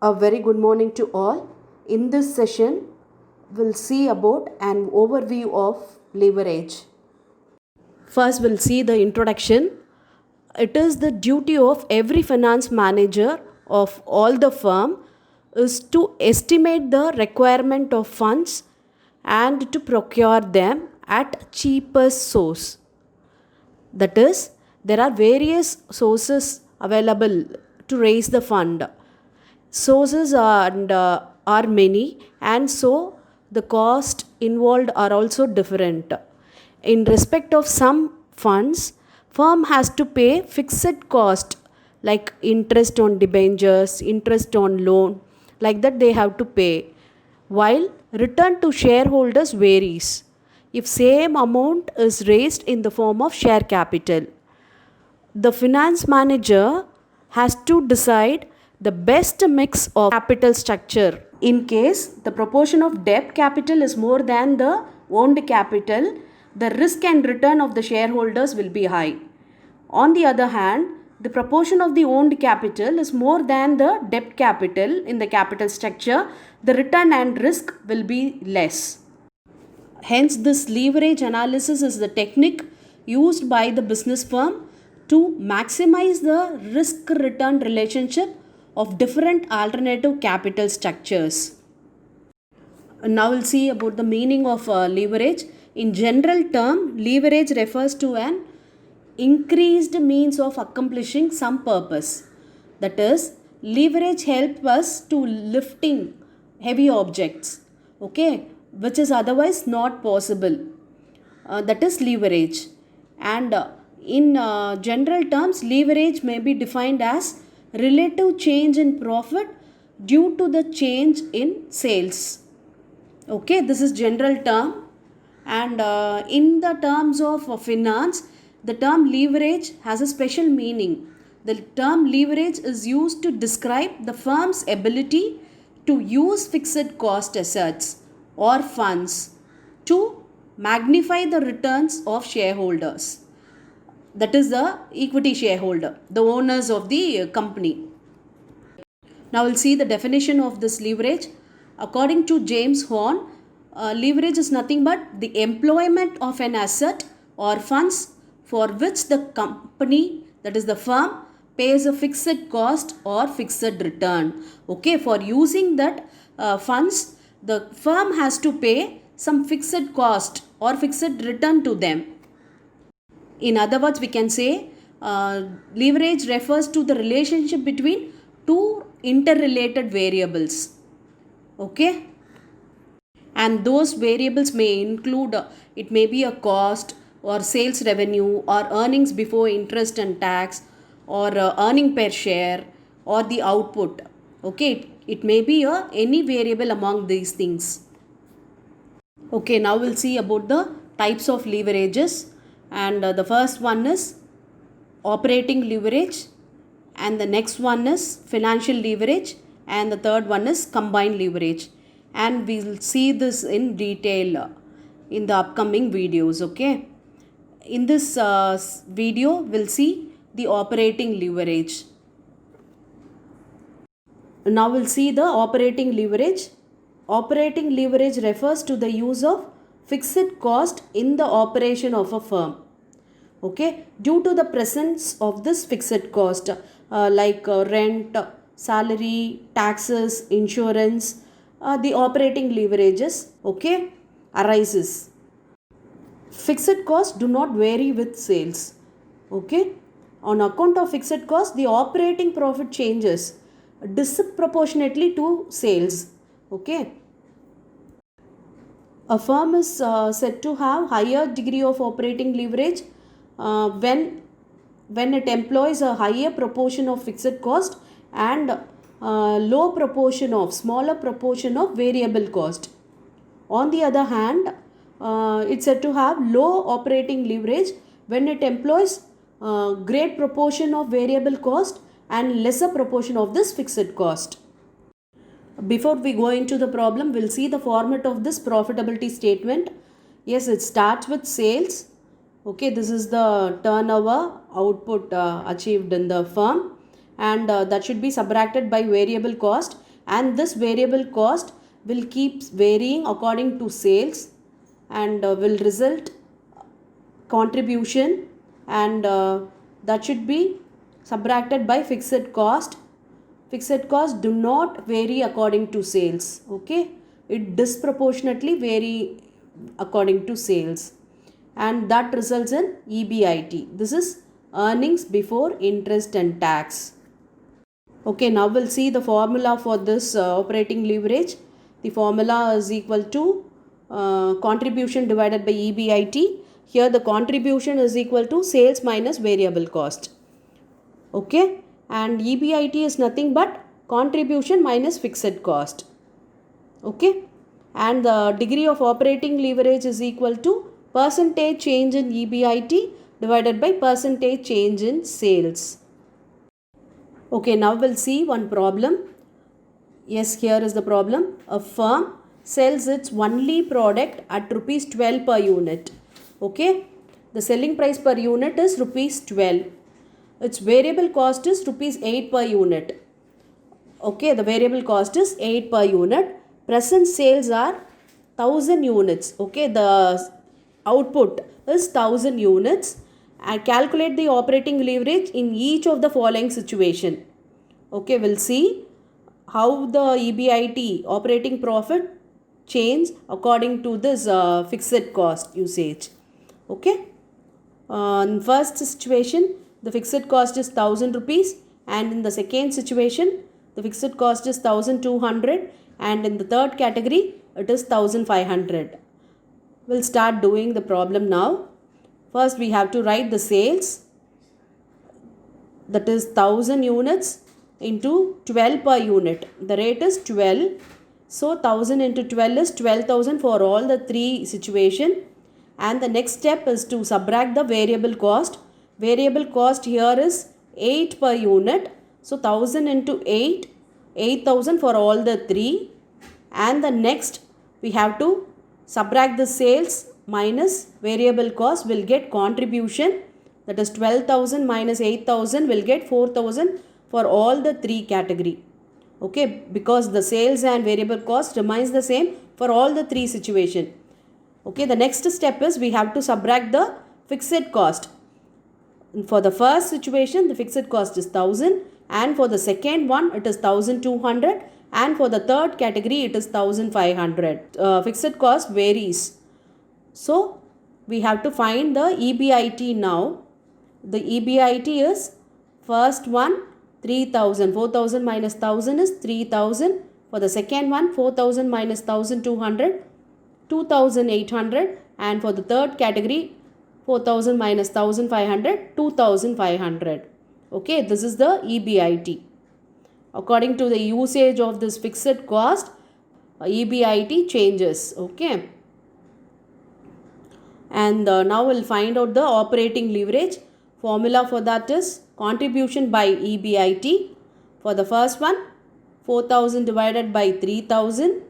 A very good morning to all. In this session, we'll see about an overview of leverage. First, we'll see the introduction. It is the duty of every finance manager of all the firm is to estimate the requirement of funds and to procure them at cheapest source. That is, there are various sources available to raise the fund. Sources are many, and so the cost involved are also different. In respect of some funds, firm has to pay fixed cost like interest on debentures, interest on loan, like that they have to pay, while return to shareholders varies if same amount is raised in the form of share capital. The finance manager has to decide the best mix of capital structure. In case the proportion of debt capital is more than the owned capital, the risk and return of the shareholders will be high. On the other hand, the proportion of the owned capital is more than the debt capital in the capital structure, the return and risk will be less. Hence, this leverage analysis is the technique used by the business firm to maximize the risk return relationship of different alternative capital structures. Now we'll see about the meaning of leverage. In general term, leverage refers to an increased means of accomplishing some purpose. That is, leverage helps us to lifting heavy objects, okay, which is otherwise not possible. That is leverage. And in general terms, leverage may be defined as relative change in profit due to the change in sales. Okay, this is general term. And in the terms of finance, the term leverage has a special meaning. The term leverage is used to describe the firm's ability to use fixed cost assets or funds to magnify the returns of shareholders. That is the equity shareholder, the owners of the company. Now we'll see the definition of this leverage. According to James Horn, leverage is nothing but the employment of an asset or funds for which the company, that is the firm, pays a fixed cost or fixed return. Okay, for using that funds, the firm has to pay some fixed cost or fixed return to them. In other words, we can say leverage refers to the relationship between two interrelated variables. Okay, and those variables may include it may be a cost or sales revenue or earnings before interest and tax or earning per share or the output. Okay, it may be any variable among these things. Okay, now we'll see about the types of leverages, and the first one is operating leverage, and the next one is financial leverage, and the third one is combined leverage, and we'll see this in detail in the upcoming videos. Okay, in this video we'll see the operating leverage. Now we'll see the operating leverage. Operating leverage refers to the use of fixed cost in the operation of a firm. Okay, due to the presence of this fixed cost like rent, salary, taxes, insurance, the operating leverages, okay, arises. Fixed costs do not vary with sales. Okay, on account of fixed cost, the operating profit changes disproportionately to sales. Okay, a firm is said to have higher degree of operating leverage when it employs a higher proportion of fixed cost and smaller proportion of variable cost. On the other hand, it's said to have low operating leverage when it employs great proportion of variable cost and lesser proportion of this fixed cost. Before we go into the problem, we'll see the format of this profitability statement. Yes, it starts with sales. Okay, this is the turnover output achieved in the firm, and that should be subtracted by variable cost, and this variable cost will keep varying according to sales and will result contribution, and that should be subtracted by fixed cost. Fixed costs do not vary according to sales. Okay, it disproportionately vary according to sales, and that results in EBIT. This is earnings before interest and tax. Okay, now we'll see the formula for this operating leverage. The formula is equal to contribution divided by EBIT. Here the contribution is equal to sales minus variable cost. Okay, and EBIT is nothing but contribution minus fixed cost. Okay, and the degree of operating leverage is equal to percentage change in EBIT divided by percentage change in sales. Okay, now we'll see one problem. Yes, here is the problem. A firm sells its only product at rupees 12 per unit. Okay, the selling price per unit is rupees 12. Its variable cost is rupees 8 per unit. Okay, the variable cost is 8 per unit. Present sales are 1000 units. Okay, the output is 1000 units. I calculate the operating leverage in each of the following situation. Okay, we'll see how the EBIT operating profit change according to this fixed cost usage. Okay, in first situation the fixed cost is 1000 rupees, and in the second situation the fixed cost is 1200, and in the third category it is 1500. We'll start doing the problem now. First we have to write the sales, that is 1000 units into 12 per unit. The rate is 12. So 1000 into 12 is 12,000 for all the three situation. And the next step is to subtract the variable cost. Variable cost here is 8 per unit. So 1000 into 8, 8000 for all the three. And the next we have to subtract the sales minus variable cost, will get contribution, that is 12,000 minus 8,000 will get 4,000 for all the three category. Okay, because the sales and variable cost remains the same for all the three situation. Okay, the next step is we have to subtract the fixed cost. For the first situation the fixed cost is 1000, and for the second one it is 1200, and for the third category it is 1500. Fixed cost varies. So we have to find the EBIT now. The EBIT is first one 3000, 4000 minus 1000 is 3000. For the second one 4000 minus 1200, 2800, and for the third category 4000 minus 1500, 2500. Okay, this is the EBIT. According to the usage of this fixed cost, EBIT changes. Okay, and now we'll find out the operating leverage. Formula for that is contribution by EBIT. For the first one 4000 divided by 3000,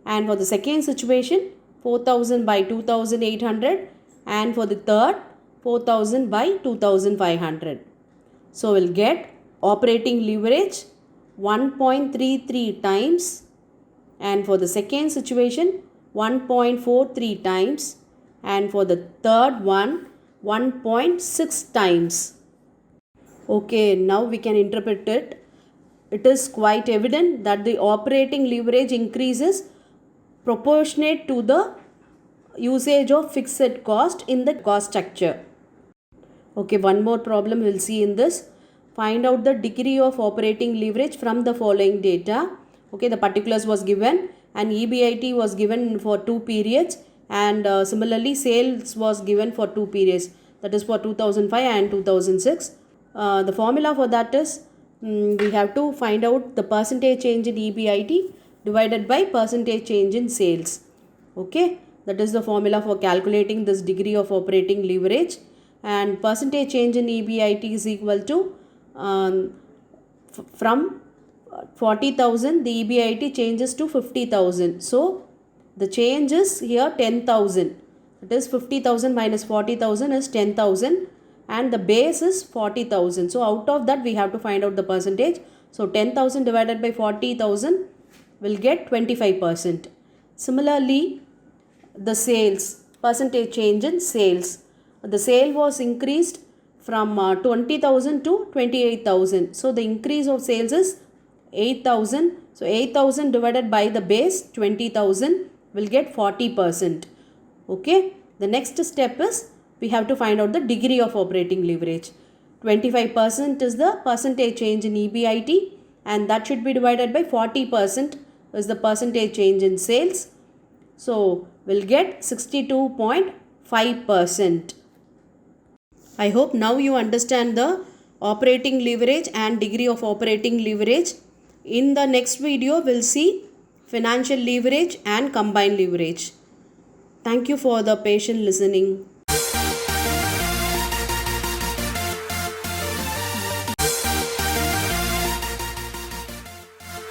and for the second situation 4000 by 2800, and for the third 4000 by 2500. So we'll get operating leverage 1.33 times, and for the second situation 1.43 times, and for the third one 1.6 times. Okay, now we can interpret it. It is quite evident that the operating leverage increases proportionate to the usage of fixed cost in the cost structure. Okay, one more problem we'll see in this. Find out the degree of operating leverage from the following data. Okay, the particulars was given, and EBIT was given for 2 periods, and similarly sales was given for 2 periods, that is for 2005 and 2006. The formula for that is we have to find out the percentage change in EBIT divided by percentage change in sales. Okay, that is the formula for calculating this degree of operating leverage, and percentage change in EBIT is equal to from 40,000 the EBIT changes to 50,000. So the change is here 10,000. It is 50,000 minus 40,000 is 10,000, and the base is 40,000. So out of that we have to find out the percentage. So 10,000 divided by 40,000 will get 25%. Similarly, the sales, percentage change in sales. The sale was increased from 20,000 to 28,000. So the increase of sales is 8,000. So 8,000 divided by the base 20,000 will get 40%. Okay. The next step is we have to find out the degree of operating leverage. 25% is the percentage change in EBIT, and that should be divided by 40% is the percentage change in sales. So we'll get 62.5%. I hope now you understand the operating leverage and degree of operating leverage. In the next video, we'll see financial leverage and combined leverage. Thank you for the patient listening.